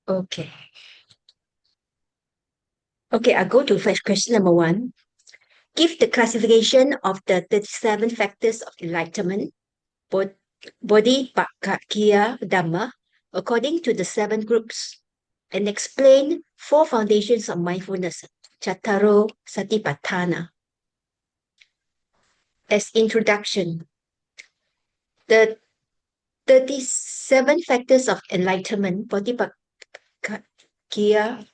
Okay. Okay, I'll go to first question number 1. Give the classification of the 37 factors of enlightenment, Bodhipakkhya Dhamma, according to the 7 groups, and explain 4 foundations of mindfulness, Chattaro Satipatthana. As introduction, the 37 factors of enlightenment, Bodhipakkhya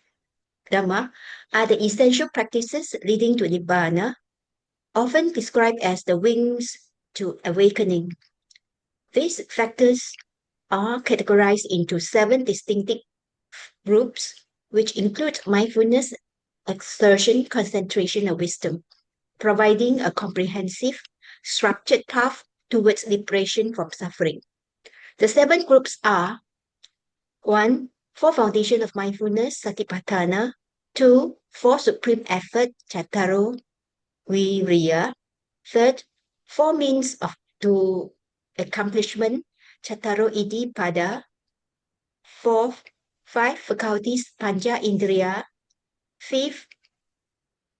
Dhamma, are the essential practices leading to Nibbana, often described as the wings to awakening. These factors are categorized into 7 distinctive groups, which include mindfulness, exertion, concentration, and wisdom, providing a comprehensive, structured path towards liberation from suffering. The 7 groups are 1. 4 foundation of mindfulness, Satipatthana. 2. 4 supreme effort, Chattaro Viriya. Third, 4 means to accomplishment, Chattaro Iddhipada. Fourth, 5 faculties, Pancha Indriya. Fifth,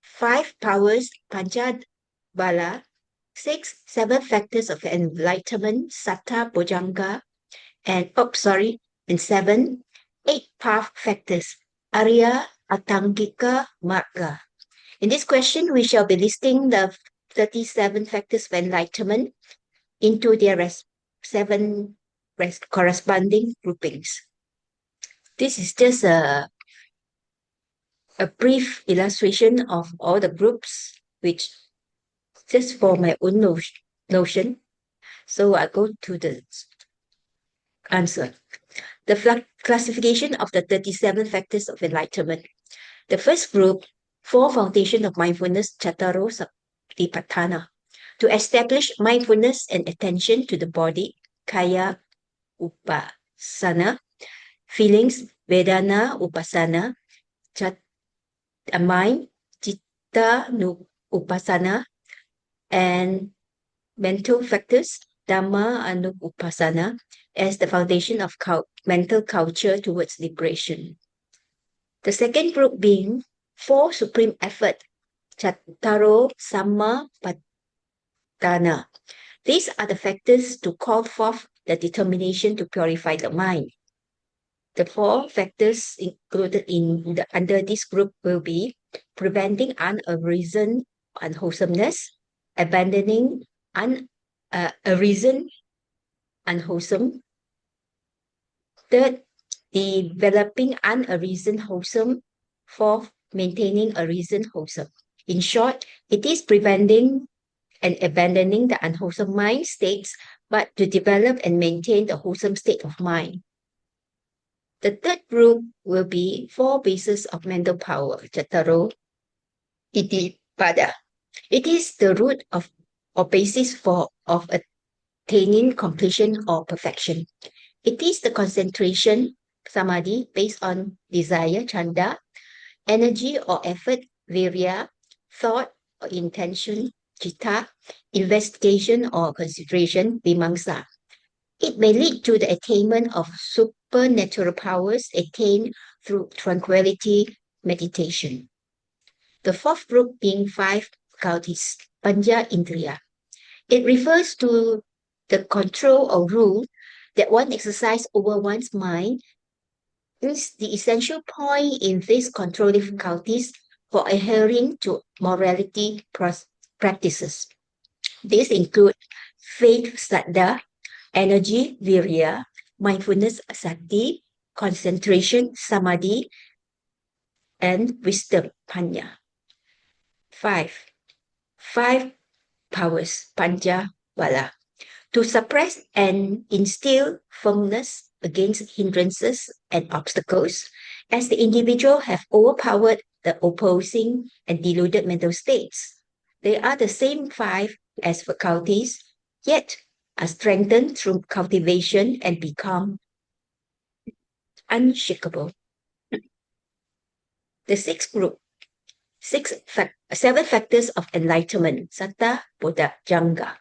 5 powers, Pancha Bala. 6, 7 factors of enlightenment, Satta Bojjhanga. And 7, 8 path factors, Arya Atangika Marga. In this question, we shall be listing the 37 factors of enlightenment into their 7 corresponding groupings. This is just a brief illustration of all the groups, which just for my own notion. So I go to the answer. The classification of the 37 factors of enlightenment. The first group, 4 foundation of mindfulness, Chattaro Satipatthana. To establish mindfulness and attention to the body, Kaya Upasana, feelings, Vedana Upasana, mind, Citta Upasana, and mental factors, Dhamma Upasana, as the foundation of mental culture towards liberation. The second group being 4 supreme effort, Chattaro Sammapatthana. These are the factors to call forth the determination to purify the mind. The 4 factors included under this group will be preventing unarisen unwholesomeness, abandoning arisen unwholesome. Third, developing unarisen wholesome. Fourth, maintaining arisen wholesome. In short, it is preventing and abandoning the unwholesome mind states, but to develop and maintain the wholesome state of mind. The third group will be 4 bases of mental power, Chattaro Iddhipada. It is the root of or basis of attaining completion or perfection. It is the concentration, samadhi, based on desire, chanda, energy or effort, virya, thought or intention, citta, investigation or consideration, vimamsa. It may lead to the attainment of supernatural powers attained through tranquility meditation. The fourth group being 5 faculties, Pancha Indriya. It refers to the control or rule that one exercises over one's mind. Is the essential point in these controlling faculties for adhering to morality practices. These include faith, saddha, energy, virya, mindfulness, sati, concentration, samadhi, and wisdom, panya. 5 powers, pancha bala. To suppress and instill firmness against hindrances and obstacles, as the individual have overpowered the opposing and deluded mental states. They are the same 5 as faculties, yet are strengthened through cultivation and become unshakable. The sixth group, 7 factors of enlightenment, Satta Bodhjanga.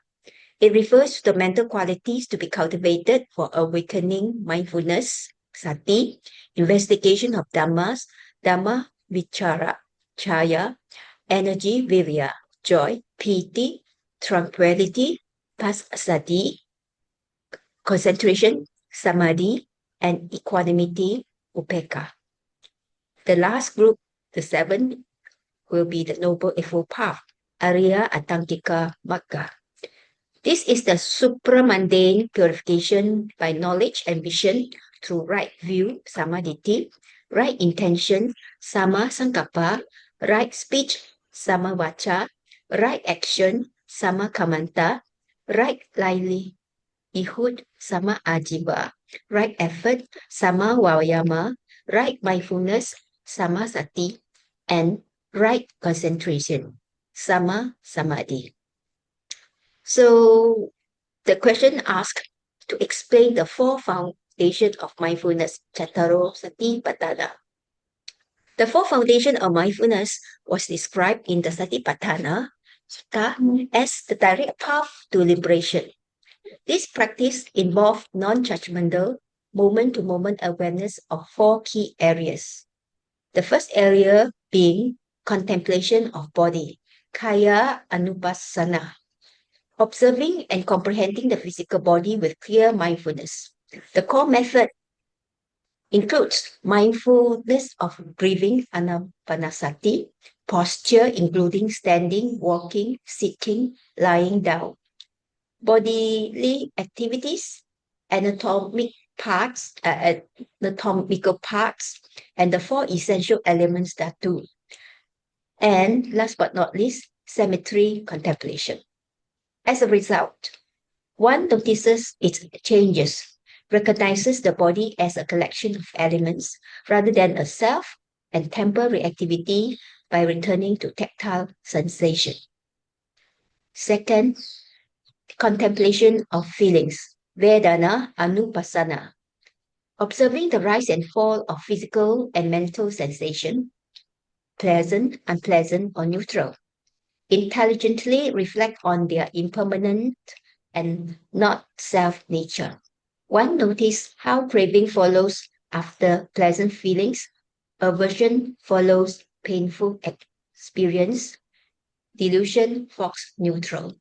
It refers to the mental qualities to be cultivated for awakening mindfulness, Sati, investigation of Dhammas, Dhamma Vichara, Chaya, energy, Virya, joy, Piti, tranquility, Passaddhi, concentration, Samadhi, and equanimity, Upekkha. The last group, the seventh, will be the Noble Eightfold Path, Arya Atangika Magga. This is the supramundane purification by knowledge and vision through right view, Samadhi, right intention, Sama Sankappa, right speech, Sama Vacha, right action, Sama Kamanta, right livelihood, Sama Ajiva, right effort, Sama Vayama, right mindfulness, Sama Sati, and right concentration, Sama Samadhi. So the question asked to explain the four foundations of mindfulness, Chattaro Satipatthana. The four foundations of mindfulness was described in the Satipatthana Sutta as the direct path to liberation. This practice involved non-judgmental, moment-to-moment awareness of four key areas. The first area being contemplation of body, Kaya Anupassana, observing and comprehending the physical body with clear mindfulness. The core method includes mindfulness of breathing, anapanasati, posture, including standing, walking, sitting, lying down, bodily activities, anatomic parts, anatomical parts, and the four essential elements that do. And last but not least, symmetry contemplation. As a result, one notices its changes, recognizes the body as a collection of elements rather than a self, and temper reactivity by returning to tactile sensation. Second, contemplation of feelings, Vedana Anupassana, observing the rise and fall of physical and mental sensation, pleasant, unpleasant, or neutral. Intelligently reflect on their impermanent and not self nature. One notices how craving follows after pleasant feelings, aversion follows painful experience, delusion follows neutral.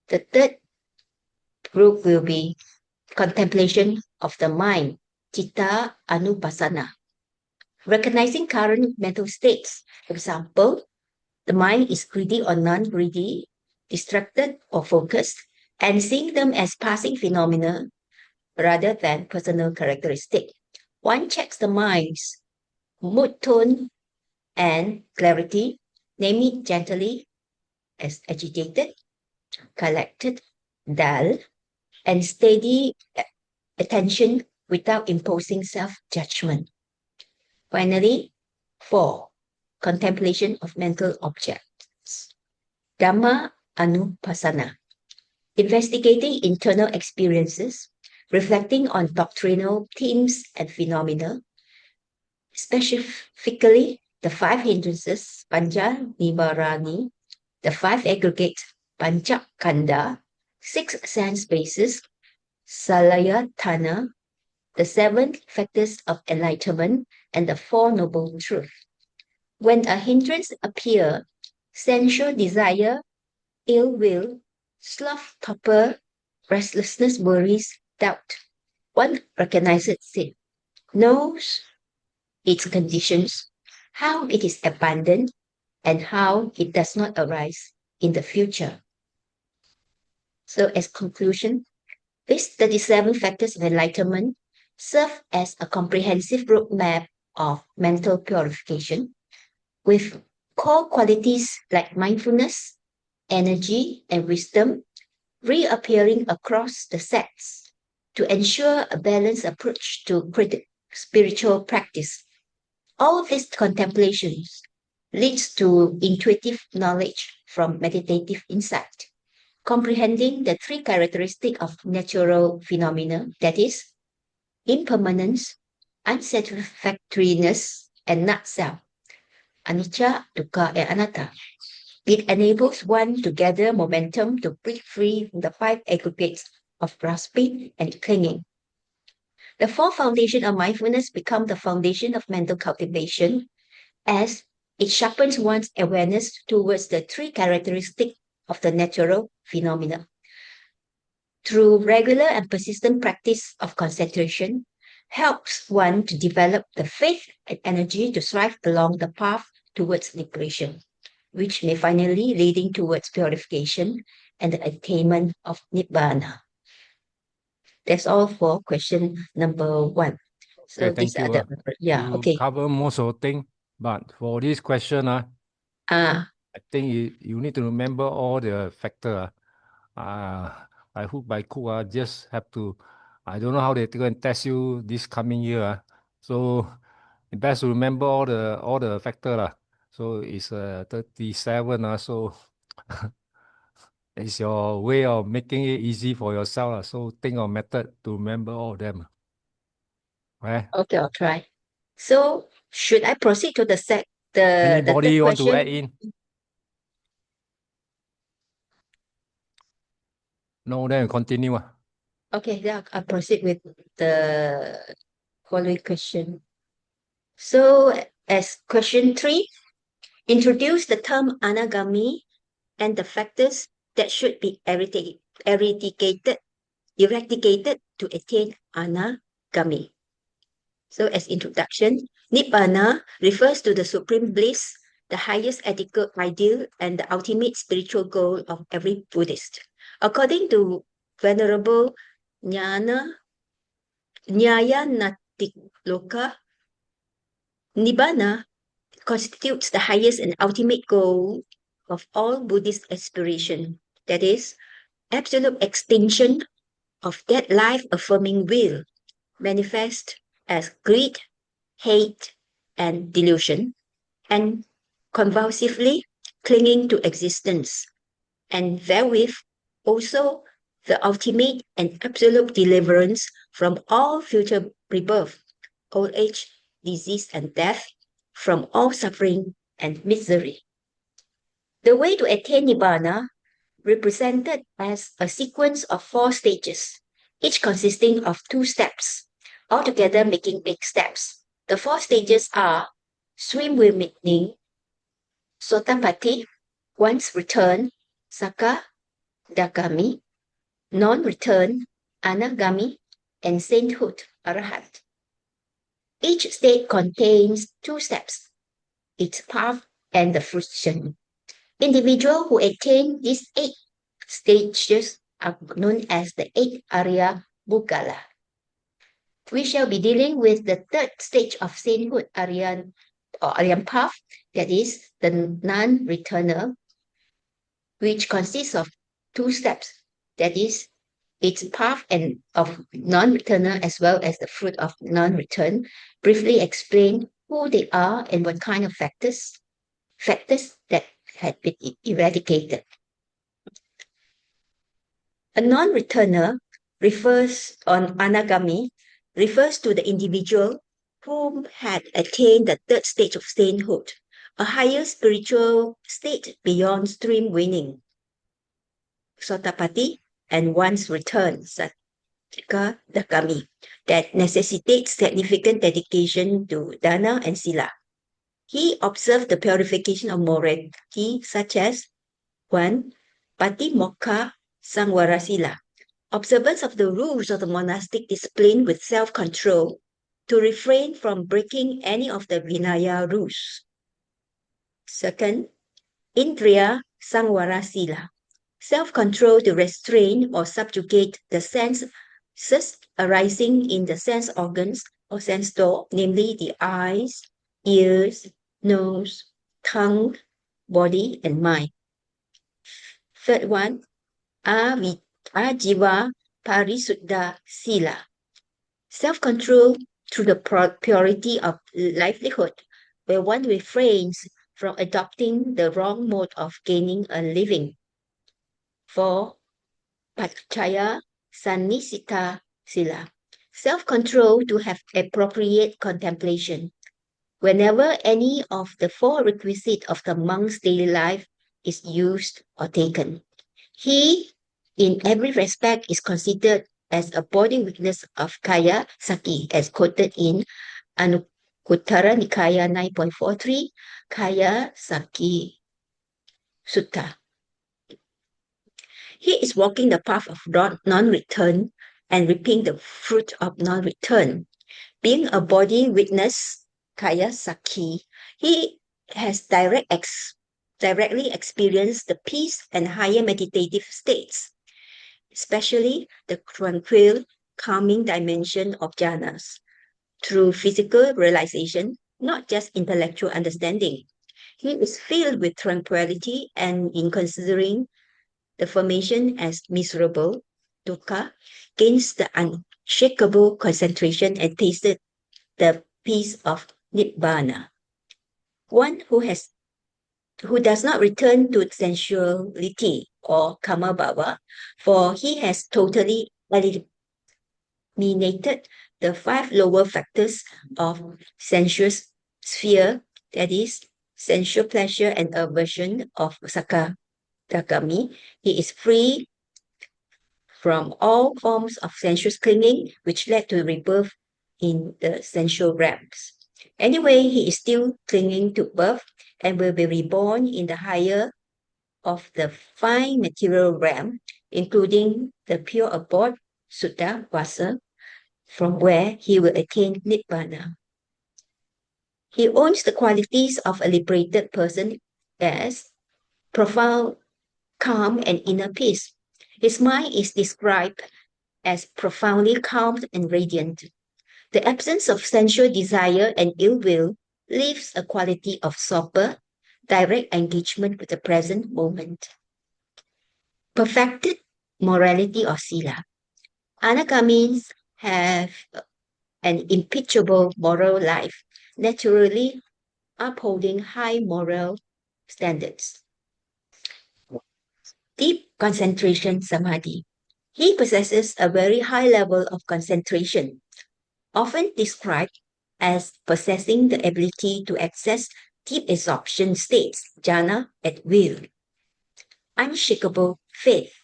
The third group will be contemplation of the mind, Citta Anupassana, recognizing current mental states. For example, the mind is greedy or non-greedy, distracted or focused, and seeing them as passing phenomena rather than personal characteristic. One checks the mind's mood tone and clarity, name it gently as agitated, collected, dull, and steady attention without imposing self-judgment. Finally, 4. Contemplation of mental objects. Dhamma Anupassana. Investigating internal experiences, reflecting on doctrinal themes and phenomena, specifically the five hindrances, Pancha Nivarani, the five aggregates, Pancha Kanda, six sense bases, Salayatana, the seven factors of enlightenment, and the four noble truths. When a hindrance appears, sensual desire, ill will, sloth, torpor, restlessness, worries, doubt, one recognizes it, knows its conditions, how it is abandoned, and how it does not arise in the future. So, as conclusion, these 37 factors of enlightenment serve as a comprehensive roadmap of mental purification with core qualities like mindfulness, energy, and wisdom reappearing across the sets to ensure a balanced approach to spiritual practice. All these contemplations leads to intuitive knowledge from meditative insight, comprehending the three characteristics of natural phenomena, that is, impermanence, unsatisfactoriness, and not self, anicca, dukkha, and anatta. It enables one to gather momentum to break free from the five aggregates of grasping and clinging. The four foundations of mindfulness become the foundation of mental cultivation as it sharpens one's awareness towards the three characteristics of the natural phenomena. Through regular and persistent practice of concentration, helps one to develop the faith and energy to strive along the path towards liberation, which may finally leading towards purification and the attainment of Nibbana. That's all for question number 1. So Okay, thank these are you. the, You okay. cover most of the thing, but for this question, Ah, I think you need to remember all the factor. By hook by crook, just have to. I don't know how they go and test you this coming year. So it's best to remember all the factor. So it's 37. So it's your way of making it easy for yourself. So think of method to remember all of them. Right? okay, I'll try. So should I proceed to the third Anybody want to add question? in? No, then continue. Okay, yeah, I'll proceed with the following question. So as question 3, introduce the term anagami and the factors that should be eradicated to attain anagami. So as introduction, Nibbana refers to the supreme bliss, the highest ethical ideal, and the ultimate spiritual goal of every Buddhist. According to Venerable Nyayanatiloka, Nibbana constitutes the highest and ultimate goal of all Buddhist aspiration. That is, absolute extinction of that life-affirming will, manifest as greed, hate, and delusion, and convulsively clinging to existence, and therewith also the ultimate and absolute deliverance from all future rebirth, old age, disease, and death, from all suffering and misery. The way to attain Nibbana, represented as a sequence of 4 stages, each consisting of 2 steps, altogether making 8 steps. The 4 stages are swimming, Sotapatti, once return, Saka, Dakami, non-return, Anagami, and sainthood, Arahat. Each state contains 2 steps, its path and the fruition. Individuals who attain these 8 stages are known as the 8 Arya Bugala. We shall be dealing with the 3rd stage of sainthood, Aryan or Aryan path, that is the non-returner, which consists of 2 steps, that is its path and of non-returner as well as the fruit of non-return. Briefly explain who they are and what kind of factors that had been eradicated. A non-returner anagami refers to the individual who had attained the 3rd stage of sainthood, a higher spiritual state beyond stream winning, Sotapatti, and one's return, Satika Dakami, that necessitates significant dedication to dana and sila. He observed the purification of morality such as 1. Patimokkha Sangwara Sila, observance of the rules of the monastic discipline with self-control to refrain from breaking any of the Vinaya rules. Second, Indriya Sangwara Sila, self-control to restrain or subjugate the senses arising in the sense organs or sense door, namely the eyes, ears, nose, tongue, body, and mind. Third one, Ajiva Parisuddha Sila, self-control through the purity of livelihood, where one refrains from adopting the wrong mode of gaining a living. 4. Pachaya Sannisita Sila, self-control to have appropriate contemplation. Whenever any of the 4 requisites of the monk's daily life is used or taken, he, in every respect, is considered as a body weakness of Kaya Saki, as quoted in Anuttara Nikaya 9.43, Kaya Saki Sutta. He is walking the path of non-return and reaping the fruit of non-return. Being a body witness, Kaya Saki, he has directly experienced the peace and higher meditative states, especially the tranquil, calming dimension of jhanas, through physical realization, not just intellectual understanding. He is filled with tranquility, and in considering the formation as miserable, dukkha, gains the unshakable concentration and tasted the peace of nibbana. One who does not return to sensuality or kama bhava, for he has totally eliminated the 5 lower factors of sensuous sphere, that is, sensual pleasure and aversion of sakadagami. He is free from all forms of sensuous clinging, which led to rebirth in the sensual realms. Anyway, he is still clinging to birth and will be reborn in the higher of the fine material realm, including the pure abode, Sutta Vasa, from where he will attain Nibbana. He owns the qualities of a liberated person as profound calm and inner peace. His mind is described as profoundly calm and radiant. The absence of sensual desire and ill will leaves a quality of sober, direct engagement with the present moment. Perfected morality or sila. Anagamis have an impeachable moral life, naturally upholding high moral standards. Deep concentration samadhi. He possesses a very high level of concentration, often described as possessing the ability to access deep absorption states, jhana, at will. Unshakable faith.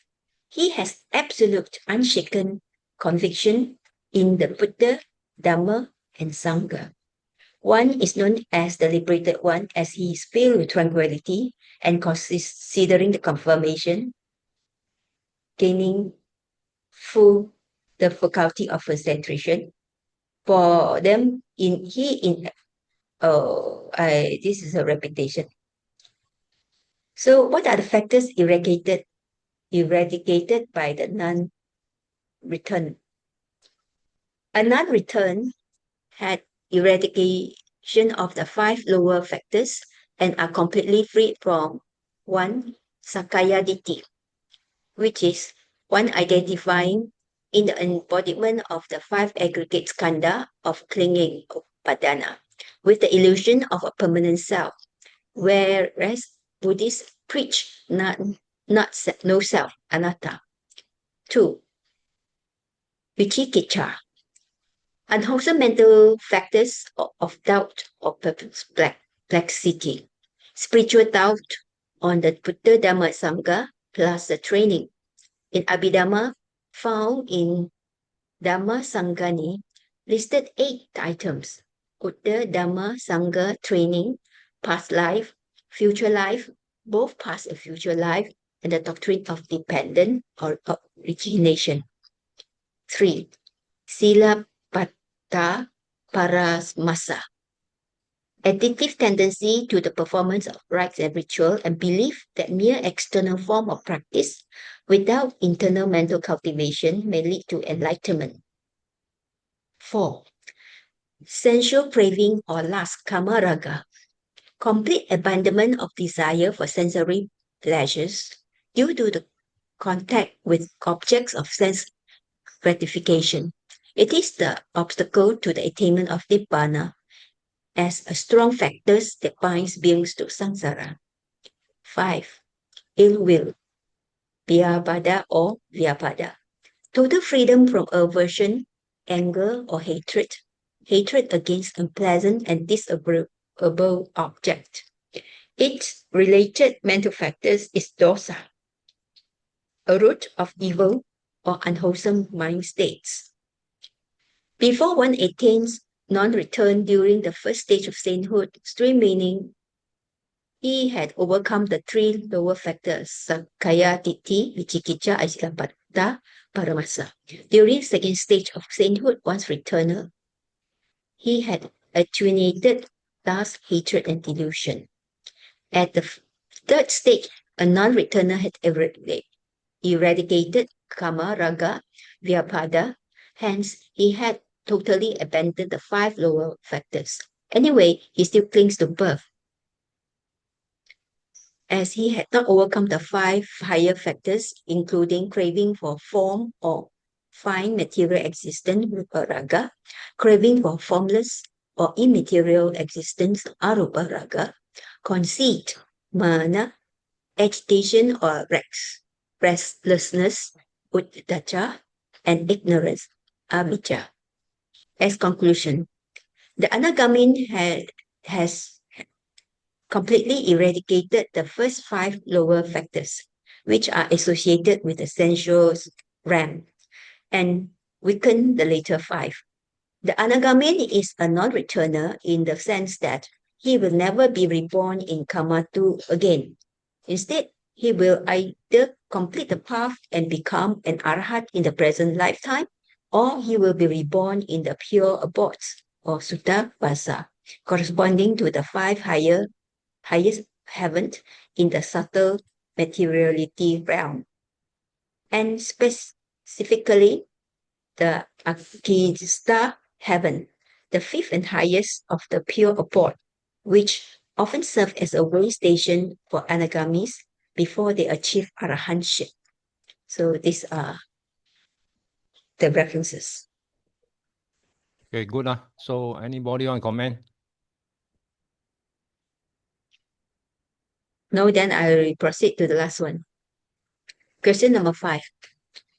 He has absolute unshaken conviction in the Buddha, Dhamma, and Sangha. One is known as the liberated one as he is filled with tranquility and considering the confirmation, gaining the faculty of concentration. For them, this is a repetition. So what are the factors eradicated by the non-return? A non-return had eradication of the 5 lower factors and are completely freed from 1. Sakaya Ditti, which is one identifying in the embodiment of the 5 aggregate skandha of clinging, upadana, with the illusion of a permanent self, whereas Buddhists preach no self, anatta. 2. Vicikicca, unwholesome mental factors of doubt or perplexity, spiritual doubt on the Buddha Dhamma Sangha plus the training. In Abhidhamma, found in Dhamma Sangani, listed 8 items: Buddha Dhamma Sangha training, past life, future life, both past and future life, and the doctrine of dependent or origination. 3. Sila Patta Paramasa, addictive tendency to the performance of rites and ritual, and belief that mere external form of practice without internal mental cultivation may lead to enlightenment. 4. Sensual craving or lust, kama raga, complete abandonment of desire for sensory pleasures due to the contact with objects of sense gratification. It is the obstacle to the attainment of nibbana as a strong factor that binds beings to samsara. 5. Ill will, vyabhada or vyapada, total freedom from aversion, anger, or hatred against unpleasant and disagreeable object. Its related mental factors is dosa, a root of evil or unwholesome mind states. Before one attains non-return during the first stage of sainthood, stream meaning he had overcome the three lower factors, Sakaya Titi, Vichikicha, Aisilapata, Paramasa. During second stage of sainthood, once returner, he had attenuated lust, hatred, and delusion. At the third stage, a non-returner had eradicated Kama, Raga, Vyapada. Hence, he had totally abandoned the five lower factors. Anyway, he still clings to birth, as he had not overcome the five higher factors, including craving for form or fine material existence, rupa raga, craving for formless or immaterial existence, arupa raga, conceit, mana, agitation or restlessness, uddhacca, and ignorance, avijja. As conclusion, the Anagamin has completely eradicated the first five lower factors, which are associated with the sensual realm, and weakened the later five. The Anagamin is a non-returner in the sense that he will never be reborn in Kamatu again. Instead, he will either complete the path and become an arhat in the present lifetime, or he will be reborn in the pure abodes, or sutta vasa, corresponding to the five highest heaven in the subtle materiality realm. And specifically, the Akista heaven, the fifth and highest of the pure abode, which often serve as a way station for anagamis before they achieve arahantship. So these are the references. Okay, good. So anybody want to comment? Now then, I will proceed to the last one. Question number 5.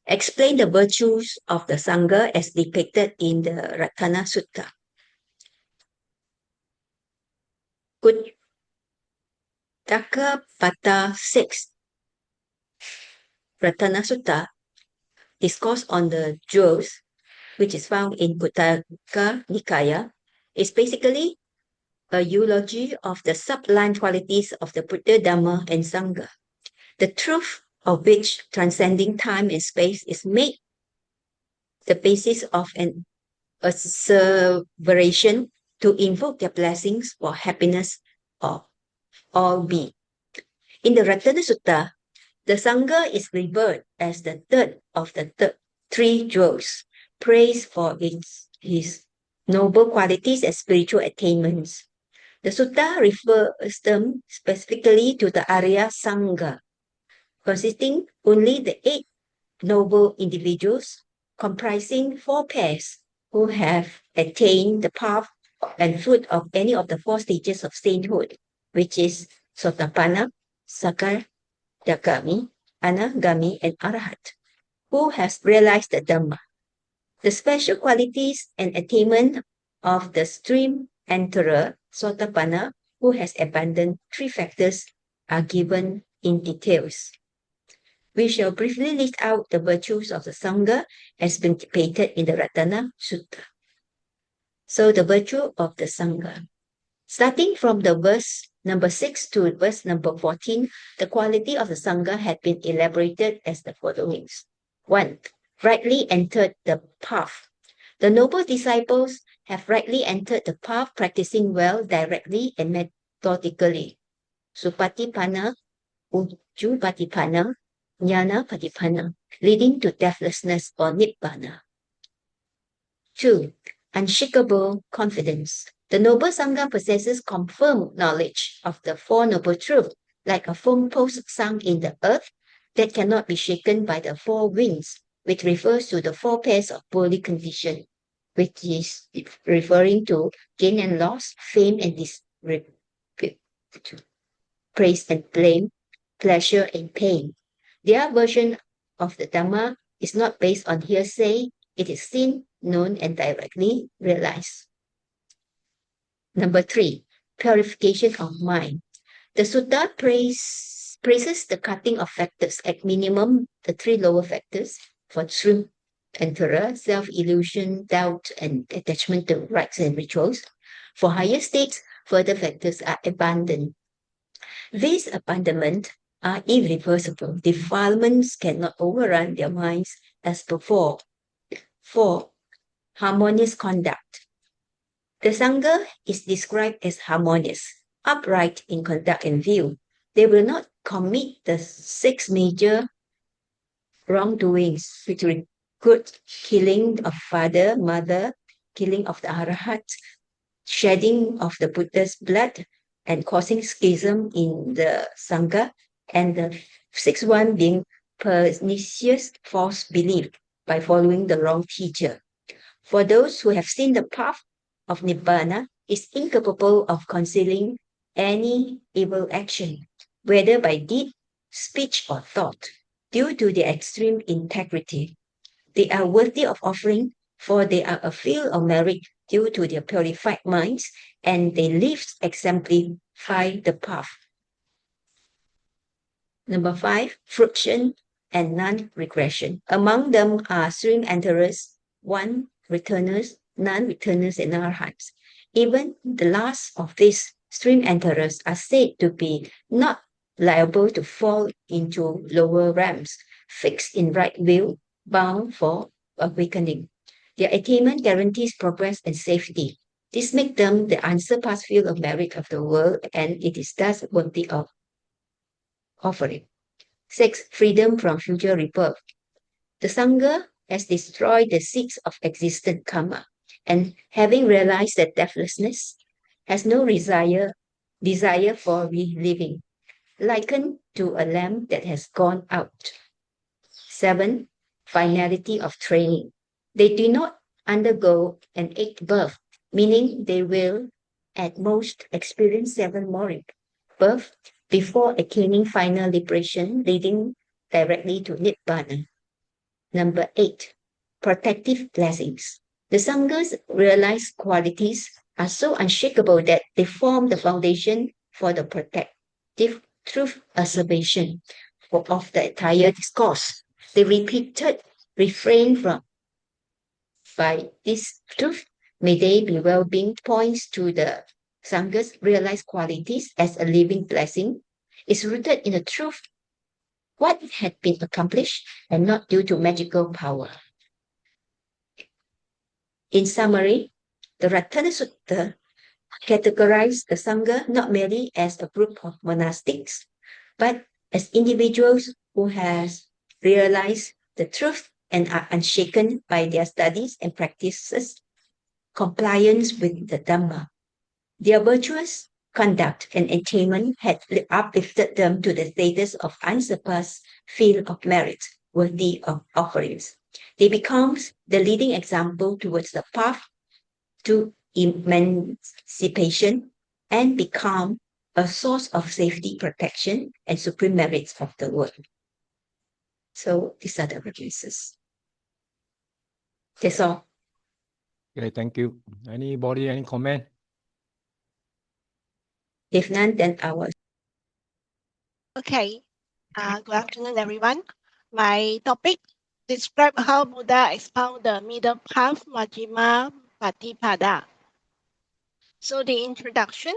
Explain the virtues of the Sangha as depicted in the Ratana Sutta. Good. Pata 6. Ratana Sutta discourse on the jewels, which is found in Buddhaka Nikaya, is basically a eulogy of the sublime qualities of the Buddha, Dhamma, and Sangha, the truth of which, transcending time and space, is made the basis of an asseveration to invoke their blessings for happiness of all beings. In the Ratana Sutta, the Sangha is revered as the third of the three jewels, praised for his noble qualities and spiritual attainments. The sutta refers them specifically to the Arya Sangha, consisting only the 8 noble individuals, comprising 4 pairs who have attained the path and fruit of any of the 4 stages of sainthood, which is Sotapanna, Sakadagami, Anagami, and Arahat, who has realized the Dhamma. The special qualities and attainment of the stream enterer, Sotapanna, who has abandoned 3 factors, are given in details. We shall briefly list out the virtues of the Sangha as been depicted in the Ratana Sutta. So the virtue of the Sangha. Starting from the verse number 6 to verse number 14, the quality of the Sangha had been elaborated as the following. 1. Rightly entered the path. The noble disciples have rightly entered the path, practicing well, directly, and methodically. Supatipanna, Ujjupatipanna, Jnana Patipanna, leading to deathlessness or Nibbana. 2. Unshakable confidence. The noble Sangha possesses confirmed knowledge of the Four Noble Truths, like a firm post sunk in the earth that cannot be shaken by the 4 winds, which refers to the 4 pairs of bodily condition, which is referring to gain and loss, fame and praise and blame, pleasure and pain. Their version of the Dhamma is not based on hearsay. It is seen, known, and directly realized. Number 3, purification of mind. The Sutta praises the cutting of factors, at minimum the 3 lower factors, for truth and terror, self-illusion, doubt, and attachment to rites and rituals. For higher states, further factors are abandoned. These abandonment are irreversible. Defilements cannot overrun their minds as before. 4. Harmonious conduct. The Sangha is described as harmonious, upright in conduct and view. They will not commit the 6 major wrongdoings, which include killing of father, mother, killing of the Arahat, shedding of the Buddha's blood, and causing schism in the Sangha, and the 6th one being pernicious false belief by following the wrong teacher. For those who have seen the path of Nibbana, is incapable of concealing any evil action, whether by deed, speech, or thought, due to their extreme integrity. They are worthy of offering, for they are a field of merit due to their purified minds, and they live exemplify the path. Number 5, friction and non-regression. Among them are stream enterers, one-returners, non-returners, and arhats. Even the last of these stream enterers are said to be not liable to fall into lower realms, fixed in right will, bound for awakening. Their attainment guarantees progress and safety. This makes them the unsurpassed field of merit of the world, and it is thus worthy of offering. 6. Freedom from future rebirth. The Sangha has destroyed the seeds of existent karma, and having realized that deathlessness has no desire for reliving, likened to a lamp that has gone out. 7. Finality of training. They do not undergo an 8th birth, meaning they will at most experience 7 more births before attaining final liberation, leading directly to Nibbana. Number 8, protective blessings. The Sangha's realized qualities are so unshakable that they form the foundation for the protective truth observation of the entire discourse. The repeated refrain from by this truth, may they be well-being, points to the Sangha's realized qualities as a living blessing, is rooted in the truth what had been accomplished and not due to magical power. In summary, the Ratana Sutta categorized the Sangha not merely as a group of monastics, but as individuals who have realized the truth and are unshaken by their studies and practices, compliance with the Dhamma. Their virtuous conduct and attainment had uplifted them to the status of unsurpassed field of merit, worthy of offerings. They become the leading example towards the path to emancipation and become a source of safety, protection, and supreme merits of the world. So these are the references. That's all. Okay, thank you. Anybody, any comment? If none, then I will. Okay. Good afternoon, everyone. My topic describe how Buddha expound the middle path Majjhima Patipada. So the introduction.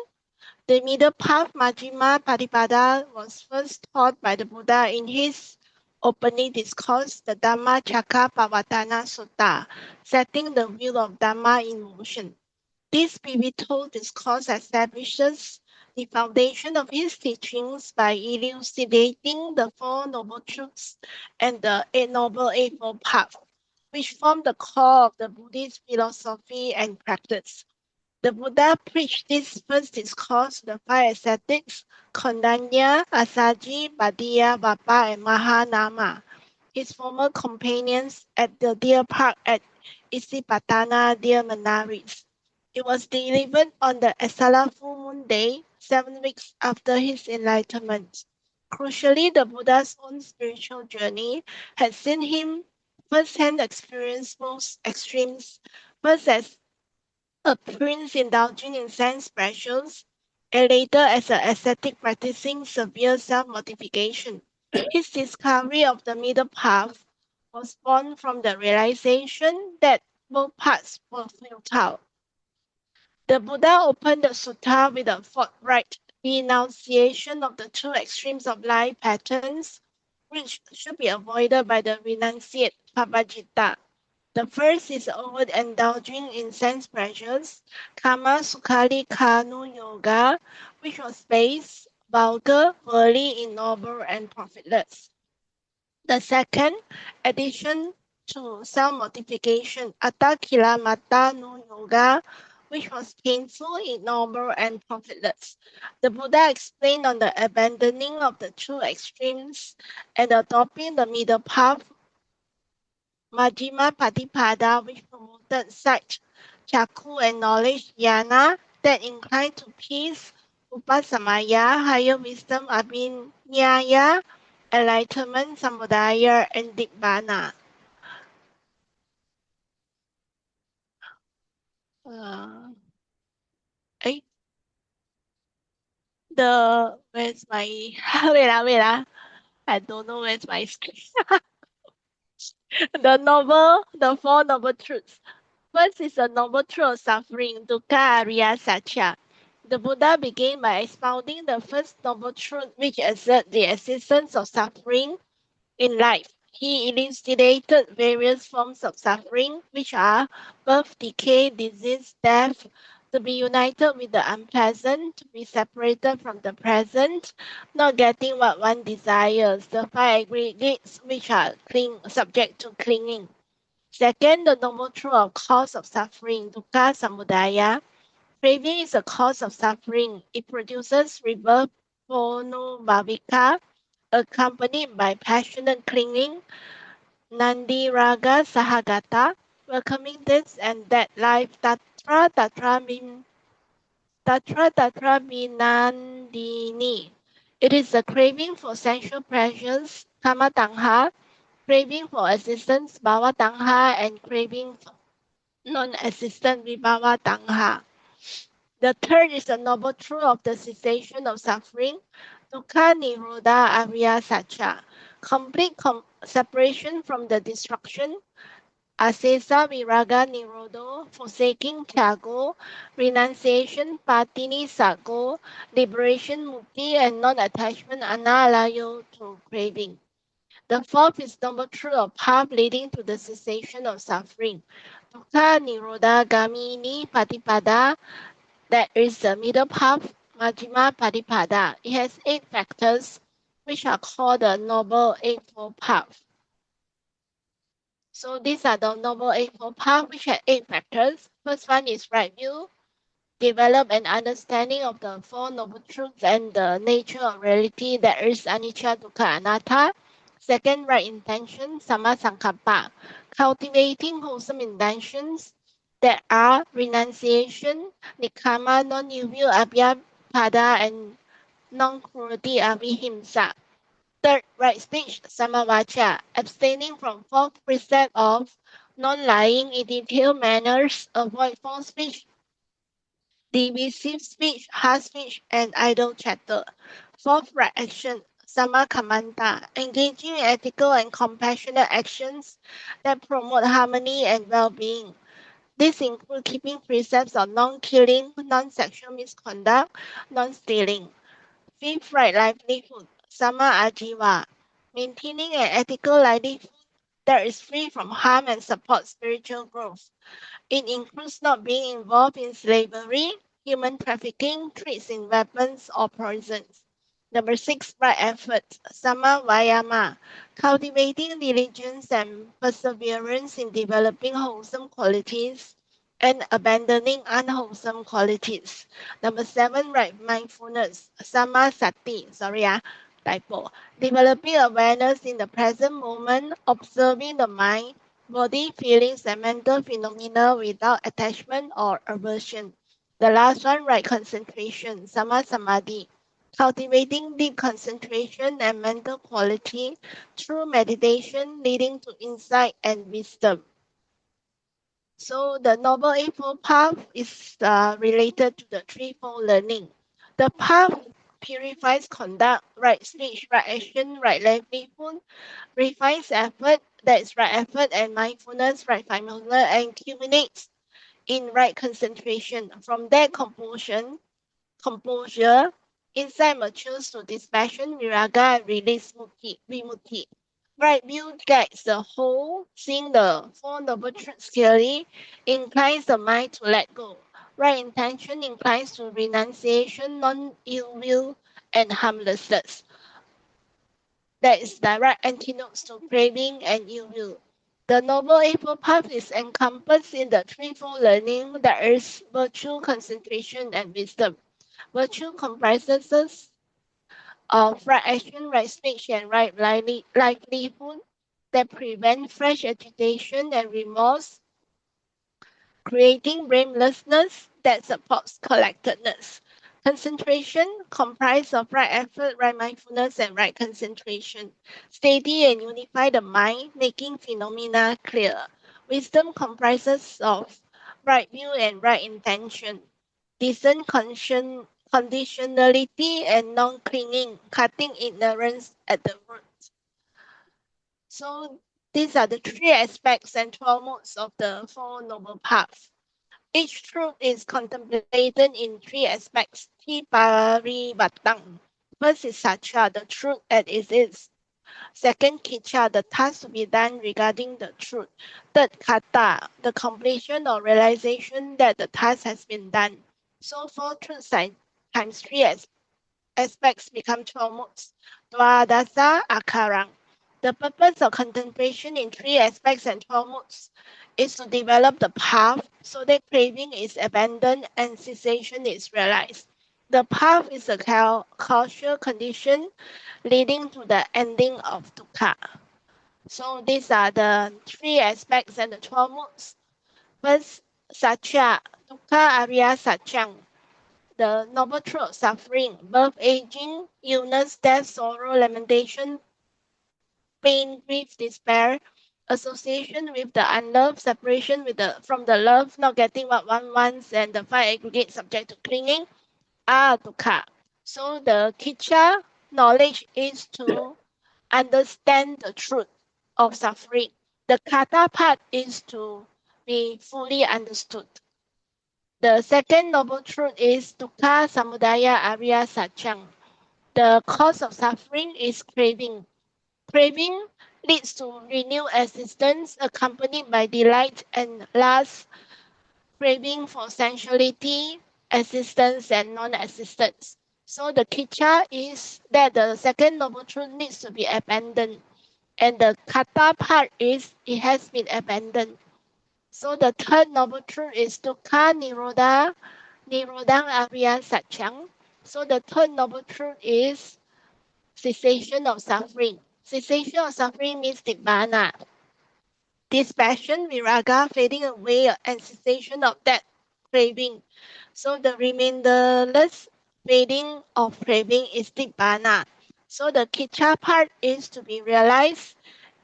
The middle path Majjhima Patipada was first taught by the Buddha in his opening discourse, the Dhammacakkappavattana Sutta, setting the wheel of Dhamma in motion. This pivotal discourse establishes the foundation of his teachings by elucidating the Four Noble Truths and the Eight Noble Eightfold Path, which form the core of the Buddhist philosophy and practice. The Buddha preached this first discourse to the 5 ascetics, Kondañña, Assaji, Bhaddiya, Vappa, and Mahanama, his former companions at the deer park at Isipatana Deer Menares. It was delivered on the Asala full moon day, 7 weeks after his enlightenment. Crucially, the Buddha's own spiritual journey had seen him firsthand experience both extremes, first as a prince indulging in sense pleasures, and later as an ascetic practicing severe self-mortification. His discovery of the middle path was born from the realization that both paths were futile. The Buddha opened the sutta with a forthright denunciation of the two extremes of life patterns, which should be avoided by the renunciate Pabajita. The first is overindulging in sense pleasures, Kama Sukhali Kanu Yoga, which was base, vulgar, worldly, ignoble, and profitless. The second, addition to self-mortification, Atta Kilamata no Yoga, which was painful, ignoble, and profitless. The Buddha explained on the abandoning of the two extremes and adopting the middle path, Majjhima Patipada, which promoted sight, Chaku, and knowledge, Jnana, that inclined to peace, Upasamaya, higher wisdom, Abhinyaya, enlightenment, Samudaya, and Nibbana. Where's my, wait, I don't know where's my screen. The Four Noble Truths. First is the Noble Truth of Suffering, Dukkha Ariya Satya. The Buddha began by expounding the first Noble Truth, which asserts the existence of suffering in life. He elucidated various forms of suffering, which are birth, decay, disease, death, to be united with the unpleasant, to be separated from the present, not getting what one desires, the five aggregates which are subject to clinging. Second, the noble truth of cause of suffering, dukkha samudaya. Craving is a cause of suffering. It produces rebirth, bhavika, accompanied by passionate clinging, Nandi Raga Sahagata, welcoming this and that life, Tatra Binandini. It is a craving for sensual pleasures, Kama Tangha, craving for existence, Bhava Tangha, and craving for non-existent Vibhava Tangha. The third is the noble truth of the cessation of suffering, Dukkha Nirodha Arya Satya, complete separation from the destruction, Asesa Viraga Nirodho, forsaking Tyago, renunciation Patini Sago, liberation Mukti, and non-attachment Analayo to craving. The fourth is noble truth of path leading to the cessation of suffering, Dukkha Nirodha Gamini Patipada, that is the middle path, Majjhima Patipada. It has 8 factors, which are called the Noble Eightfold Path. So these are the Noble Eightfold Path, which have 8 factors. First one is right view, develop an understanding of the Four Noble Truths and the nature of reality that is anicca, dukkha, anatta. Second, right intention, samma sankappa, cultivating wholesome intentions that are renunciation, nikkama, non-evil, abhyapada, and non-cruelty, avihimsa. Third, right speech, samavacha, abstaining from false precept of non-lying in detailed manners, avoid false speech, divisive speech, harsh speech, and idle chatter. Fourth, right action, samakamanta, engaging in ethical and compassionate actions that promote harmony and well-being. This includes keeping precepts of non-killing, non-sexual misconduct, non-stealing. Fifth, right livelihood, sama ajiva, maintaining an ethical livelihood that is free from harm and supports spiritual growth. It includes not being involved in slavery, human trafficking, trades in weapons, or poisons. Number 6, right effort, sama vayama, cultivating diligence and perseverance in developing wholesome qualities and abandoning unwholesome qualities. Number 7, right mindfulness, sama sati, typo, developing awareness in the present moment, observing the mind, body, feelings, and mental phenomena without attachment or aversion. The last one, right concentration, sama samadhi, cultivating deep concentration and mental quality through meditation leading to insight and wisdom. So the Noble Eightfold Path is related to the threefold learning. The path purifies conduct, right speech, right action, right livelihood, refines effort, that is right effort, and mindfulness, right mindfulness, and culminates in right concentration. From that composure, insight matures to dispassion, viraga, and release vimutti. Right view guides the whole, seeing the Four Noble Truths clearly, inclines the mind to let go. Right intention inclines to renunciation, non-ill will, and harmlessness. That is direct antidotes to craving and ill will. The Noble Eightfold Path is encompassed in the threefold learning that is virtue, concentration, and wisdom. Virtue comprises of right action, right speech, and right livelihood that prevent fresh agitation and remorse, creating blamelessness that supports collectedness. Concentration comprised of right effort, right mindfulness, and right concentration. Steady and unify the mind, making phenomena clear. Wisdom comprises of right view and right intention. Decent conditionality and non-clinging, cutting ignorance at the root. So these are the three aspects and 12 modes of the Four Noble Paths. Each truth is contemplated in three aspects. Batang. First is Satya, the truth as it is. Second, Kicha, the task to be done regarding the truth. Third, Kata, the completion or realization that the task has been done. So four truths times three aspects become 12 modes. Dwadasa Akarang. The purpose of contemplation in three aspects and 12 modes is to develop the path so that craving is abandoned and cessation is realized. The path is a causal condition leading to the ending of dukkha. So these are the three aspects and the 12 modes. First, Satya, Dukkha Arya Satyam, the noble truth, suffering, birth, aging, illness, death, sorrow, lamentation, pain, grief, despair, association with the unloved, separation from the love, not getting what one wants, and the five aggregate subject to clinging are dukkha. So the kicha knowledge is to understand the truth of suffering. The kata part is to be fully understood. The second noble truth is dukkha samudaya arya satyam. The cause of suffering is craving. Craving leads to renewed existence accompanied by delight and lust, craving for sensuality, existence, and non-existence. So the kicha is that the second noble truth needs to be abandoned. And the kata part is it has been abandoned. So the third noble truth is dukkha nirodha, nirodhang arya satyam. So the third noble truth is cessation of suffering. Cessation of suffering means nibbana. Dispassion, viraga, fading away, and cessation of that craving. So the remainderless fading of craving is nibbana. So the kicha part is to be realized,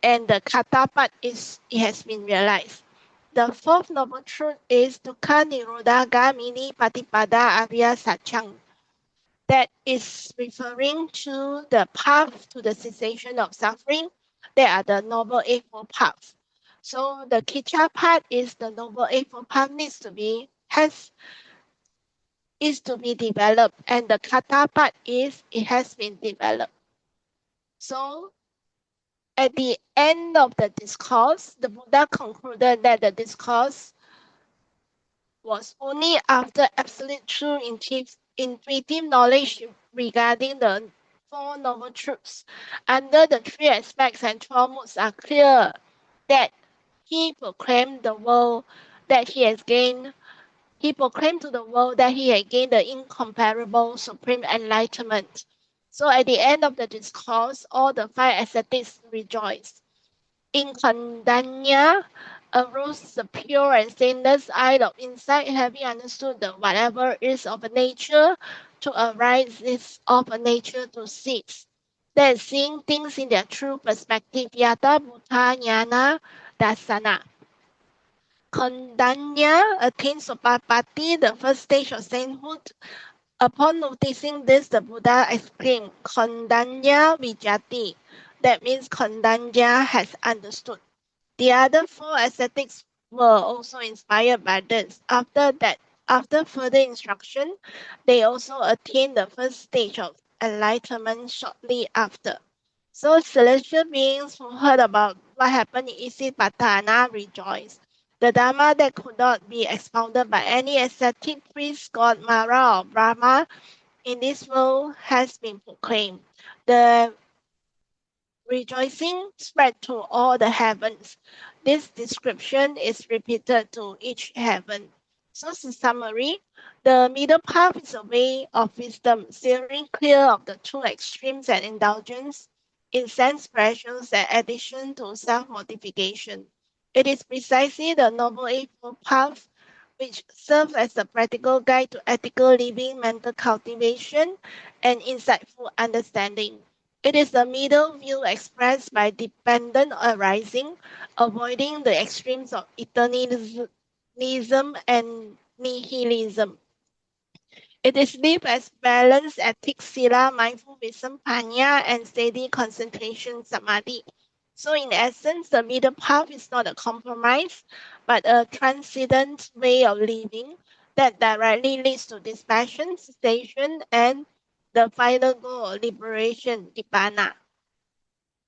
and the kata part is it has been realized. The fourth noble truth is dukkha nirodha gamini patipada arya satyam. That is referring to the path to the cessation of suffering. They are the Noble Eightfold Paths. So the Kicha path is the Noble Eightfold Path is to be developed, and the Kata path is it has been developed. So at the end of the discourse, the Buddha concluded that the discourse was only after absolute true intuitive knowledge regarding the Four Noble Truths. Under the three aspects and 12 modes are clear that he proclaimed the world that he has gained. He proclaimed to the world that he had gained the incomparable supreme enlightenment. So at the end of the discourse, all the five ascetics rejoiced. In Kandanya arose the pure and stainless eye of insight, having understood that whatever is of a nature to arise is of a nature to cease. That is seeing things in their true perspective. Yata Bhuta Jnana Dasana. Kandanya attains Sopapati, the first stage of sainthood, Upon noticing this, the Buddha exclaimed, Kondanya Vijati. That means Kondanya has understood. The other four ascetics were also inspired by this. After further instruction, they also attained the first stage of enlightenment shortly after. So celestial beings who heard about what happened in Isipatana rejoiced. The Dhamma that could not be expounded by any ascetic priest, god, Mara, or Brahma in this world has been proclaimed. The rejoicing spread to all the heavens. This description is repeated to each heaven. So, in summary, the middle path is a way of wisdom, steering clear of the two extremes and indulgence in sense pleasures and addition to self-mortification. It is precisely the Noble Eightfold Path which serves as a practical guide to ethical living, mental cultivation, and insightful understanding. It is the middle view expressed by dependent arising, avoiding the extremes of eternalism and nihilism. It is lived as balanced ethics, sila, mindful wisdom, panya, and steady concentration, samadhi. So in essence, the middle path is not a compromise, but a transcendent way of living that directly leads to dispassion, cessation, and the final goal of liberation, nibbana.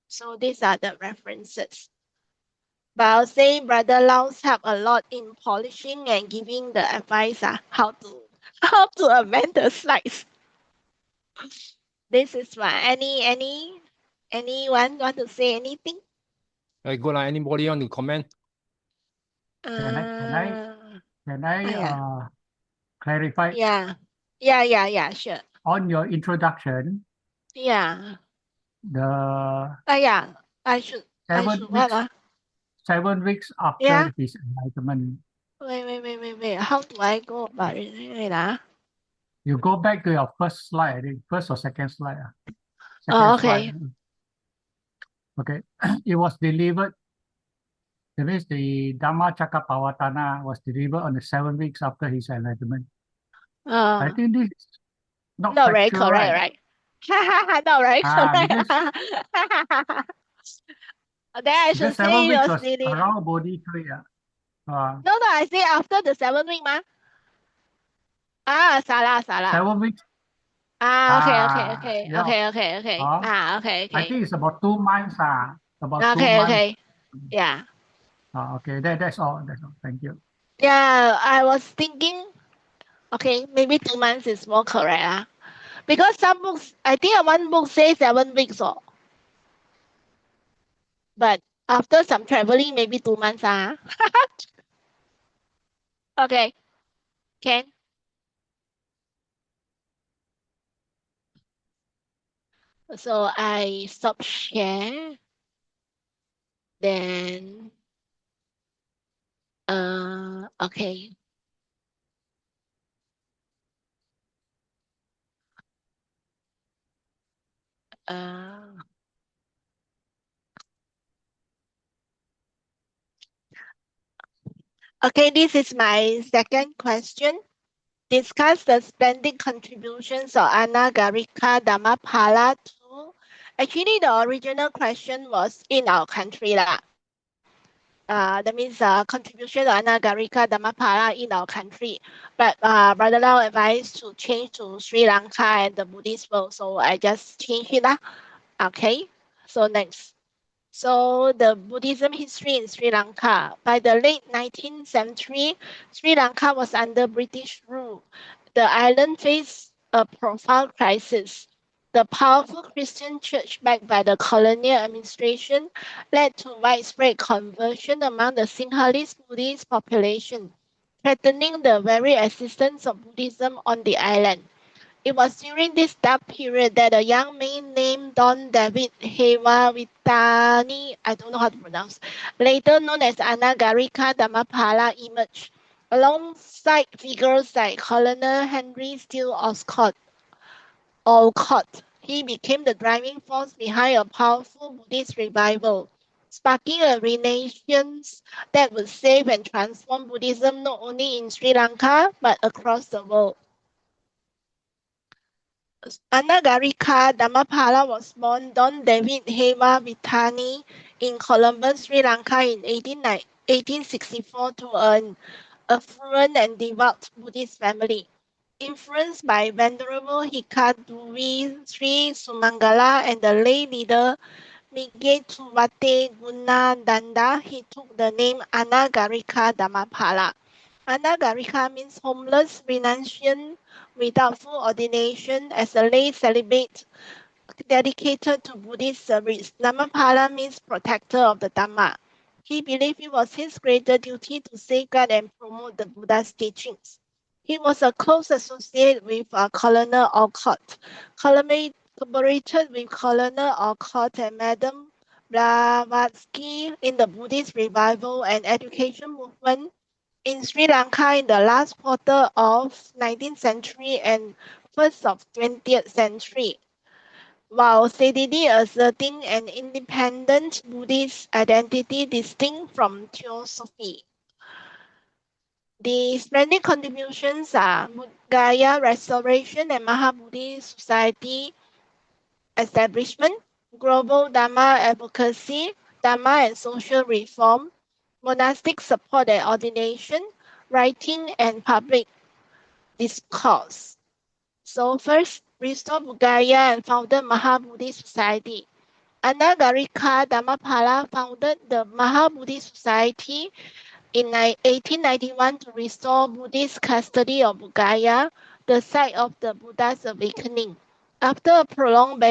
So these are the references. But I'll say Brother Lao's help a lot in polishing and giving the advice how to amend the slides. This is why anyone want to say anything? Good. Anybody want to comment? Can I Yeah. clarify Yeah, sure. on your introduction? Yeah. The Yeah. I should what? 7 weeks after Yeah. his enlightenment. Wait. How do I go about it? Wait. You go back to your first slide, I think, first or second slide. Oh, okay. Slide. Okay. It was delivered. That means the Dhamma Cakkappavattana was delivered on the 7 weeks after his enlightenment. I think this is not very factual, correct, right? Not very correct. Because Then I should because say 7 it weeks was was really. around Bodhi tree. No, I say after the 7 week, ma. Salah. 7 weeks. Okay. Yeah. Okay. I think it's about 2 months. About 2 months. Okay. Yeah. Okay. That's all. Thank you. Yeah, I was thinking, okay, maybe 2 months is more correct. Because some books, I think one book says 7 weeks. But after some traveling, maybe 2 months. Okay. Can. So I stop share. Then, okay. Okay, this is my second question. Discuss the splendid contributions of Anagarika Dhammapala to. Actually, the original question was in our country. That means contribution of Anagarika Dhammapala in our country. But Brother Lau advised to change to Sri Lanka and the Buddhist world. So I just changed it. Okay, so next. So the Buddhism history in Sri Lanka. By the late 19th century, Sri Lanka was under British rule. The island faced a profound crisis. The powerful Christian church backed by the colonial administration led to widespread conversion among the Sinhalese Buddhist population, threatening the very existence of Buddhism on the island. It was during this dark period that a young man named Don David Hewavitani, I don't know how to pronounce, later known as Anagarika Dhammapala, emerged. Alongside figures like Colonel Henry Steele Olcott, he became the driving force behind a powerful Buddhist revival, sparking a renaissance that would save and transform Buddhism not only in Sri Lanka but across the world. Anagarika Dhammapala was born Don David Hewa Vitani in Colombo, Sri Lanka in 1864 to an affluent and devout Buddhist family. Influenced by Venerable Hikaduri Sri Sumangala and the lay leader Migetuvate Gunadanda, he took the name Anagarika Dhammapala. Anagarika means homeless renunciant without full ordination as a lay celibate dedicated to Buddhist service. Dhammapala means protector of the Dhamma. He believed it was his greater duty to safeguard and promote the Buddha's teachings. He was a close associate with Colonel Alcott, collaborated with Colonel Alcott and Madame Blavatsky in the Buddhist revival and education movement in Sri Lanka in the last quarter of 19th century and first of 20th century, while steadily asserting an independent Buddhist identity distinct from Theosophy. The splendid contributions are Gaya restoration and Mahabodhi Society establishment, global Dhamma advocacy, Dhamma and social reform, monastic support and ordination, writing and public discourse. So first, restored Bugaya and founded Mahabodhi Society. Anagarika Dhammapala founded the Mahabodhi Society in 1891 to restore Buddhist custody of Bugaya, the site of the Buddha's awakening. After a prolonged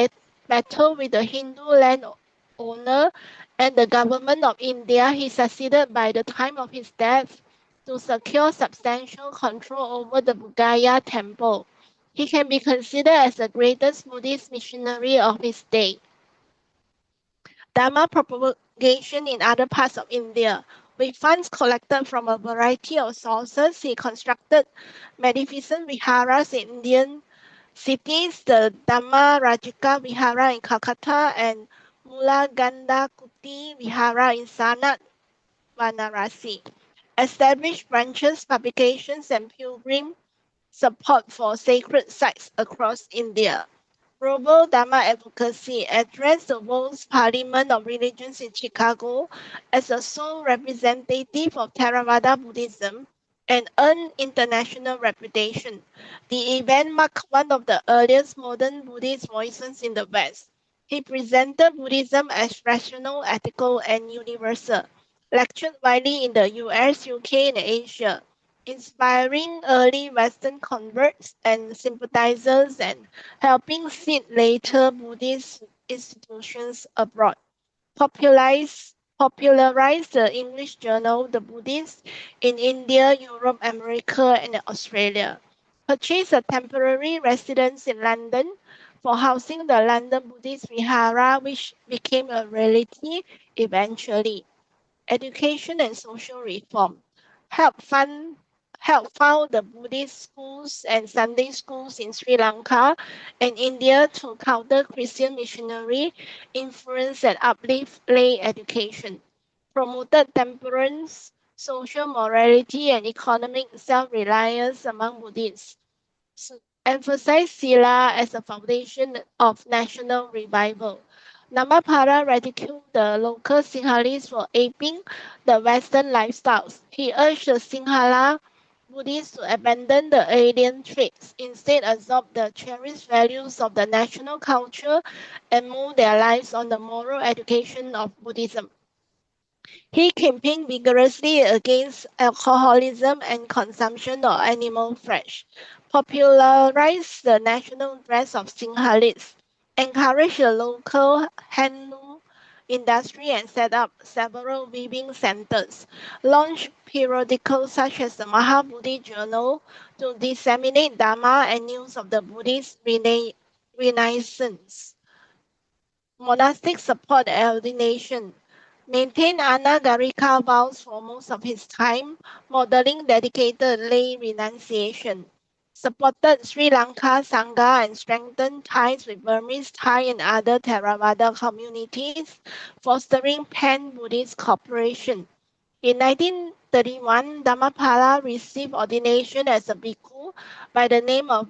battle with the Hindu landowner and the government of India, he succeeded by the time of his death to secure substantial control over the Bugaya temple. He can be considered as the greatest Buddhist missionary of his day. Dhamma propagation in other parts of India. With funds collected from a variety of sources, he constructed magnificent viharas in Indian cities, the Dhamma Rajika Vihara in Calcutta and Mula Ganda Kuti Vihara in Sanat, Varanasi. Established branches, publications, and pilgrim support for sacred sites across India. Global Dhamma advocacy addressed the world's Parliament of Religions in Chicago as a sole representative of Theravada Buddhism and earned international reputation. The event marked one of the earliest modern Buddhist voices in the West. He presented Buddhism as rational, ethical, and universal, lectured widely in the US, UK, and Asia, inspiring early Western converts and sympathizers and helping seed later Buddhist institutions abroad. Popularized the English journal The Buddhist in India, Europe, America, and Australia. Purchased a temporary residence in London for housing the London Buddhist Vihara, which became a reality eventually. Education and social reform. Helped found the Buddhist schools and Sunday schools in Sri Lanka and India to counter Christian missionary influence and uplift lay education. Promoted temperance, social morality, and economic self-reliance among Buddhists. Emphasized Sila as a foundation of national revival. Dhammapala ridiculed the local Sinhalese for aping the Western lifestyles. He urged the Sinhala Buddhists to abandon the alien traits, instead adopt the cherished values of the national culture and mold their lives on the moral education of Buddhism. He campaigned vigorously against alcoholism and consumption of animal flesh, popularized the national dress of Sinhalese, encouraged the local handloom industry and set up several weaving centers, launched periodicals such as the Mahabodhi Journal to disseminate Dhamma and news of the Buddhist Renaissance. Monastic support and ordination. Maintained Anagarika vows for most of his time, modeling dedicated lay renunciation. Supported Sri Lanka Sangha and strengthened ties with Burmese, Thai, and other Theravada communities, fostering pan-Buddhist cooperation. In 1931, Dhammapala received ordination as a bhikkhu by the name of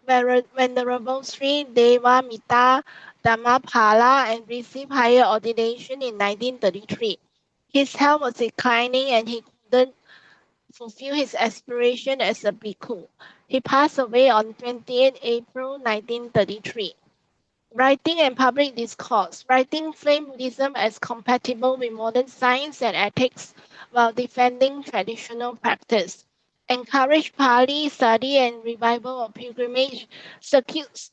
Venerable Sri Devamita Dhammapala and received higher ordination in 1933. His health was declining and he couldn't fulfill his aspiration as a bhikkhu. He passed away on 28 April 1933. Writing and public discourse. Writing framed Buddhism as compatible with modern science and ethics while defending traditional practice. Encouraged Pali study and revival of pilgrimage circuits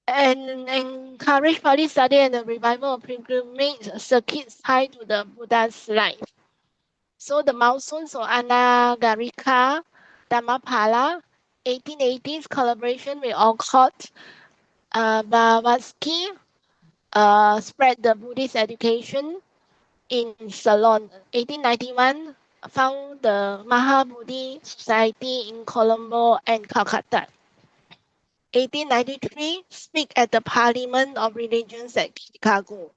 and encourage Pali study and the revival of pilgrimage circuits tied to the Buddha's life. So the milestones of Anagarika Dhammapala, 1880s collaboration with Alcott, Blavatsky, spread the Buddhist education in Ceylon. 1891, found the Mahabodhi Society in Colombo and Calcutta. 1893, speak at the Parliament of Religions at Chicago.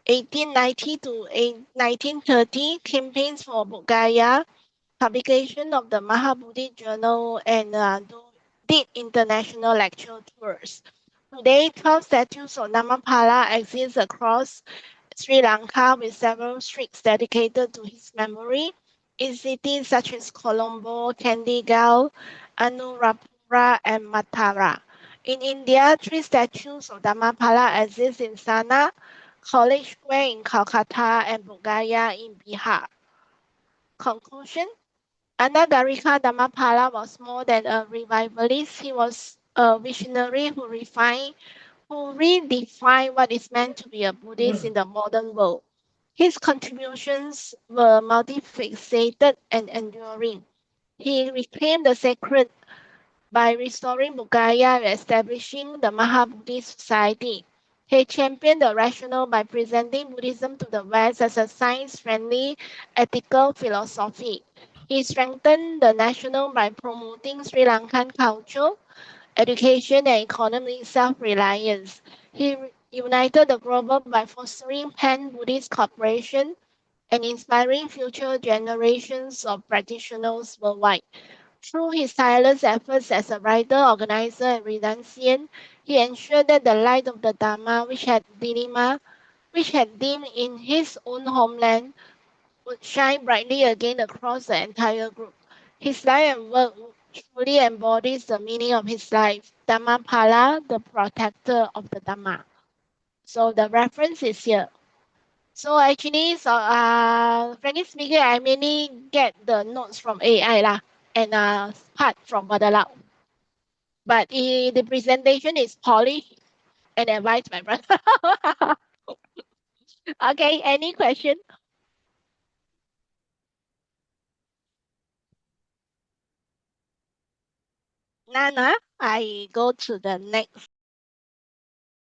1890 to 1930, campaigns for Bodhgaya, publication of the Mahabodhi Journal, and did international lecture tours. Today, 12 statues of Dhammapala exist across Sri Lanka with several streets dedicated to his memory in cities such as Colombo, Chandigarh, Anuradhapura, and Matara. In India, 3 statues of Dhammapala exist in Sana, College Square in Calcutta, and Bodh in Bihar. Conclusion: Anagarika Dhammapala was more than a revivalist. He was a visionary who redefined what is meant to be a Buddhist in the modern world. His contributions were multifaceted and enduring. He reclaimed the sacred by restoring Bodhgaya and establishing the Mahabodhi Society. He championed the rational by presenting Buddhism to the West as a science-friendly, ethical philosophy. He strengthened the national by promoting Sri Lankan culture, education, and economic self-reliance. He united the global by fostering pan-Buddhist cooperation and inspiring future generations of practitioners worldwide. Through his tireless efforts as a writer, organizer, and renunciant, he ensured that the light of the Dhamma, which had dimmed in his own homeland, would shine brightly again across the entire group. His life and work truly embodies the meaning of his life, Dhammapala, the protector of the Dhamma. So the reference is here. So actually, frankly speaking, I mainly get the notes from AI lah, and part from Badalao. But the presentation is polished and advised by brother. Okay, any question? Nana, I go to the next